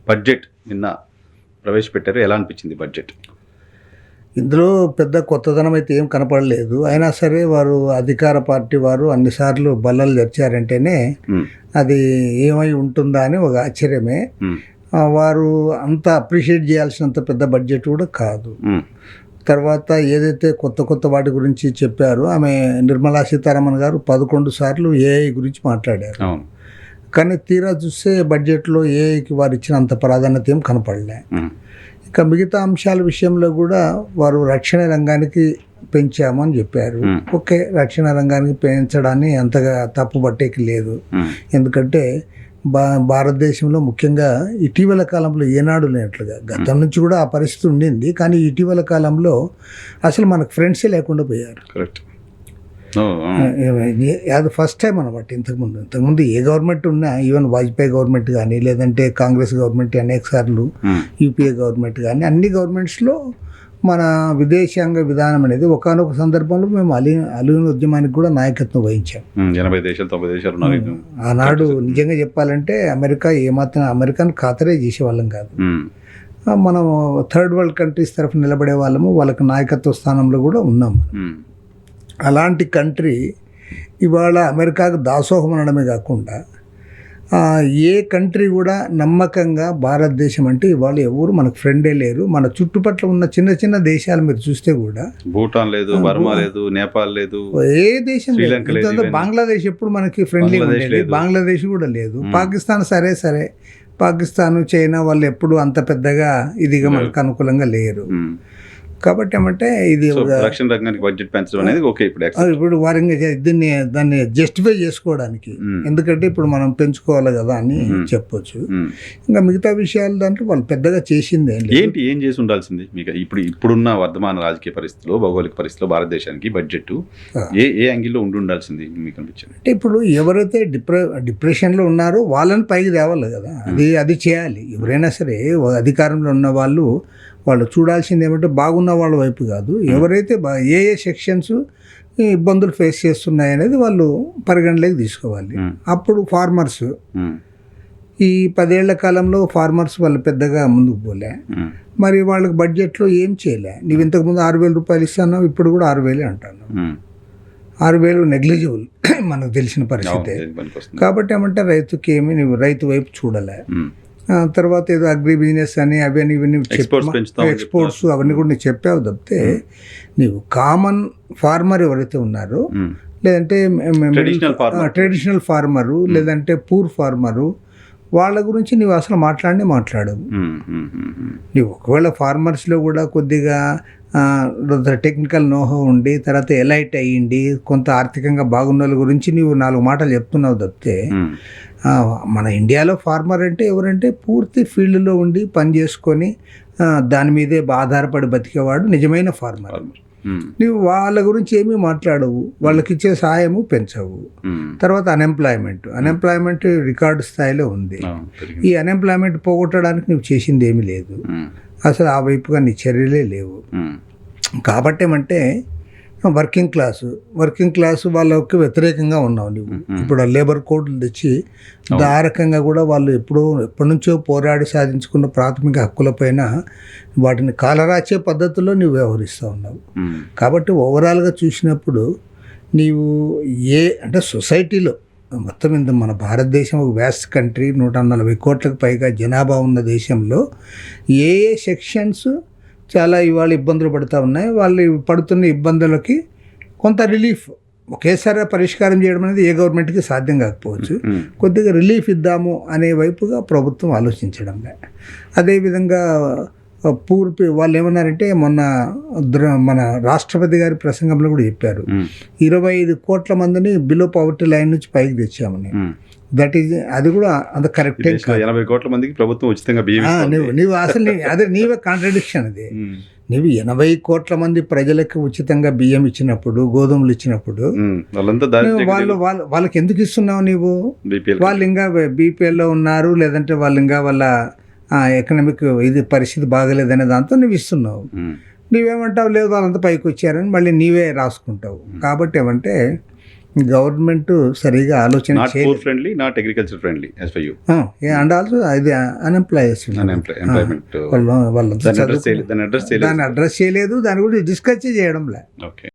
Budget నిన్న ప్రవేశపెట్టారు, ఎలా అనిపించింది బడ్జెట్? ఇందులో పెద్ద కొత్తదనం అయితే ఏం కనపడలేదు. అయినా సరే వారు అధికార పార్టీ వారు అన్నిసార్లు బల్లలు తెరిచారంటేనే అది ఏమై ఉంటుందా అని ఒక ఆశ్చర్యమే. వారు అంత అప్రిషియేట్ చేయాల్సినంత పెద్ద బడ్జెట్ కూడా కాదు. తర్వాత ఏదైతే కొత్త వాటి గురించి చెప్పారో, ఆమె నిర్మలా సీతారామన్ గారు 11 సార్లు ఏఐ గురించి మాట్లాడారు. కానీ తీరా చూస్తే బడ్జెట్లో ఏఐకి వారు ఇచ్చినంత ప్రాధాన్యత ఏం కనపడలే. ఇక మిగతా అంశాల విషయంలో కూడా వారు రక్షణ రంగానికి పెంచామని చెప్పారు. ఓకే, రక్షణ రంగానికి పెంచడాన్ని అంతగా తప్పు పట్టేకి లేదు. ఎందుకంటే భారతదేశంలో ముఖ్యంగా ఇటీవల కాలంలో ఏనాడు లేనట్లుగా, గతం నుంచి కూడా ఆ పరిస్థితి ఉండింది, కానీ ఇటీవల కాలంలో అసలు మనకు ఫ్రెండ్సే లేకుండా పోయారు. కరెక్ట్. అది ఫస్ట్ టైం అనమాట. ఇంతకుముందు ఏ గవర్నమెంట్ ఉన్నా, ఈవెన్ వాజ్పేయి గవర్నమెంట్ కానీ, లేదంటే కాంగ్రెస్ గవర్నమెంట్ అనేక సార్లు, యూపీఏ గవర్నమెంట్ కానీ, అన్ని గవర్నమెంట్స్లో మన విదేశాంగ విధానం అనేది ఒకానొక సందర్భంలో మేము అలీన్ ఉద్యమానికి కూడా నాయకత్వం వహించాం. 80 దేశాలు 90 దేశాలు ఆనాడు నిజంగా చెప్పాలంటే అమెరికాను ఖాతరే చేసేవాళ్ళం కాదు. మనం థర్డ్ వరల్డ్ కంట్రీస్ తరఫున నిలబడే వాళ్ళము, వాళ్ళకి నాయకత్వ స్థానంలో కూడా ఉన్నాం. అలాంటి కంట్రీ ఇవాళ అమెరికాకు దాసోహం అనడమే కాకుండా ఏ కంట్రీ కూడా నమ్మకంగా భారతదేశం అంటే ఇవాళ ఎవరు మనకు ఫ్రెండే లేరు. మన చుట్టుపట్ల ఉన్న చిన్న దేశాలు మీరు చూస్తే కూడా, భూటాన్ లేదు, బర్మా లేదు, నేపాల్ లేదు, ఏ దేశం లేదు. బంగ్లాదేశ్ ఎప్పుడు మనకి ఫ్రెండ్లీ ఉండేది, బంగ్లాదేశ్ కూడా లేదు. పాకిస్తాన్ సరే పాకిస్తాన్, చైనా వాళ్ళు ఎప్పుడు అంత పెద్దగా ఇదిగా మనకు అనుకూలంగా లేరు. కాబట్టి ఏమంటే ఇది రక్షణ రంగానికి బడ్జెట్ పెంచడం అనేది ఓకే. ఇప్పుడు వారంగా దాన్ని జస్టిఫై చేసుకోవడానికి, ఎందుకంటే ఇప్పుడు మనం పెంచుకోవాలి కదా అని చెప్పొచ్చు. ఇంకా మిగతా విషయాలు దాంట్లో వాళ్ళు పెద్దగా చేసింది ఏం చేసి ఉండాల్సింది మీకు ఇప్పుడున్న వర్ధమాన రాజకీయ పరిస్థితుల్లో, భౌగోళిక పరిస్థితుల్లో భారతదేశానికి బడ్జెట్ ఏ యాంగిల్లో ఉండాల్సింది మీకు అనిపించింది? అంటే ఇప్పుడు ఎవరైతే డిప్రెషన్లో ఉన్నారో వాళ్ళని పైకి తేవాలి కదా, అది చేయాలి. ఎవరైనా సరే అధికారంలో ఉన్న వాళ్ళు చూడాల్సింది ఏమంటే బాగున్న వాళ్ళ వైపు కాదు, ఎవరైతే ఏ సెక్షన్స్ ఇబ్బందులు ఫేస్ చేస్తున్నాయి అనేది వాళ్ళు పరిగణలోకి తీసుకోవాలి. అప్పుడు ఫార్మర్స్ ఈ 10 ఏళ్ల కాలంలో ఫార్మర్స్ వాళ్ళు పెద్దగా ముందుకు పోలే. మరి వాళ్ళకి బడ్జెట్లో ఏం చేయలే. నీవు ఇంతకుముందు 6,000 రూపాయలు ఇస్తున్నావు, ఇప్పుడు కూడా 6,000 అంటాను. 6,000 నెగ్లిజిబుల్ మనకు తెలిసిన పరిస్థితి. కాబట్టి ఏమంటే రైతుకి ఏమి, నువ్వు రైతు వైపు చూడలే. తర్వాత ఏదో అగ్రి బిజినెస్ అని అవన్నీ ఇవన్నీ ఎక్స్పోర్ట్స్ అవన్నీ కూడా నీకు చెప్పావు తప్పితే, నీవు కామన్ ఫార్మర్ ఎవరైతే ఉన్నారో, లేదంటే ట్రెడిషనల్ ఫార్మరు, లేదంటే పూర్ ఫార్మరు, వాళ్ళ గురించి నీవు అసలు మాట్లాడవు. నీవు ఒకవేళ ఫార్మర్స్లో కూడా కొద్దిగా టెక్నికల్ నోహో ఉండి, తర్వాత ఎలైట్ అయ్యిండి, కొంత ఆర్థికంగా బాగున్న వాళ్ళ గురించి నీవు 4 మాటలు చెప్తున్నావు తప్పితే, మన ఇండియాలో ఫార్మర్ అంటే ఎవరంటే పూర్తి ఫీల్డ్లో ఉండి పని చేసుకొని దాని మీదే ఆధారపడి బతికేవాడు నిజమైన ఫార్మర్. నువ్వు వాళ్ళ గురించి ఏమీ మాట్లాడవు, వాళ్ళకి ఇచ్చే సహాయము పెంచవు. తర్వాత అన్ఎంప్లాయ్మెంట్ రికార్డు స్థాయిలో ఉంది. ఈ అన్ఎంప్లాయ్మెంట్ పోగొట్టడానికి నువ్వు చేసింది ఏమీ లేదు, అసలు ఆ వైపుగా నీ చర్యలే లేవు. కాబట్టి ఏమంటే వర్కింగ్ క్లాసు వాళ్ళకి వ్యతిరేకంగా ఉన్నావు నువ్వు. ఇప్పుడు ఆ లేబర్ కోడ్లు తెచ్చి దారకంగా కూడా వాళ్ళు ఎప్పటి నుంచో పోరాడి సాధించుకున్న ప్రాథమిక హక్కులపైన వాటిని కాలరాచే పద్ధతిలో నువ్వు వ్యవహరిస్తూ ఉన్నావు. కాబట్టి ఓవరాల్గా చూసినప్పుడు నీవు అంటే సొసైటీలో మొత్తం ఇంత మన భారతదేశం ఒక వ్యాస్ట్ కంట్రీ, 140 కోట్లకు పైగా జనాభా ఉన్న దేశంలో ఏ సెక్షన్స్ చాలా ఇవాళ ఇబ్బందులు పడుతూ ఉన్నాయి. వాళ్ళు పడుతున్న ఇబ్బందులకి కొంత రిలీఫ్ ఒకేసారి పరిష్కారం చేయడం అనేది ఏ గవర్నమెంట్కి సాధ్యం కాకపోవచ్చు. కొద్దిగా రిలీఫ్ ఇద్దాము అనే వైపుగా ప్రభుత్వం ఆలోచించడంలే. అదేవిధంగా పూర్తి వాళ్ళు ఏమన్నారంటే, మన రాష్ట్రపతి గారి ప్రసంగంలో కూడా చెప్పారు, 25 కోట్ల మందిని బిలో పవర్టీ లైన్ నుంచి పైకి తెచ్చామని. దట్ ఈజ్ అది కూడా అంత కరెక్టే. 80 కోట్ల మందికి ప్రభుత్వం ఉచితంగా నువ్వు అసలు నీవే కాంట్రడిక్షన్ అది. నువ్వు 80 కోట్ల మంది ప్రజలకు ఉచితంగా బియ్యం ఇచ్చినప్పుడు, గోధుమలు ఇచ్చినప్పుడు వాళ్ళకి ఎందుకు ఇస్తున్నావు నీవు? వాళ్ళు ఇంకా బీపీఎల్లో ఉన్నారు, లేదంటే వాళ్ళు ఇంకా వాళ్ళ ఎకనామిక్ పరిస్థితి బాగలేదనే దాంతో నువ్వు ఇస్తున్నావు. నీవేమంటావు, లేదు వాళ్ళంతా పైకి వచ్చారని మళ్ళీ నీవే రాసుకుంటావు. కాబట్టి ఏమంటే గవర్నమెంట్ సరిగా ఆలోచన నాట్ చేయలేదు. Poor friendly, not agriculture friendly as for you. And also ఇది అన్ఎంప్లాయర్స్ ఎంప్లాయ్మెంట్ వాళ్ళంతా దాన్ని అడ్రస్ చేయలేదు. దాన్ని అడ్రస్ చేయలేదు, దాని గురించి డిస్కస్ చేయడం లే. ఓకే.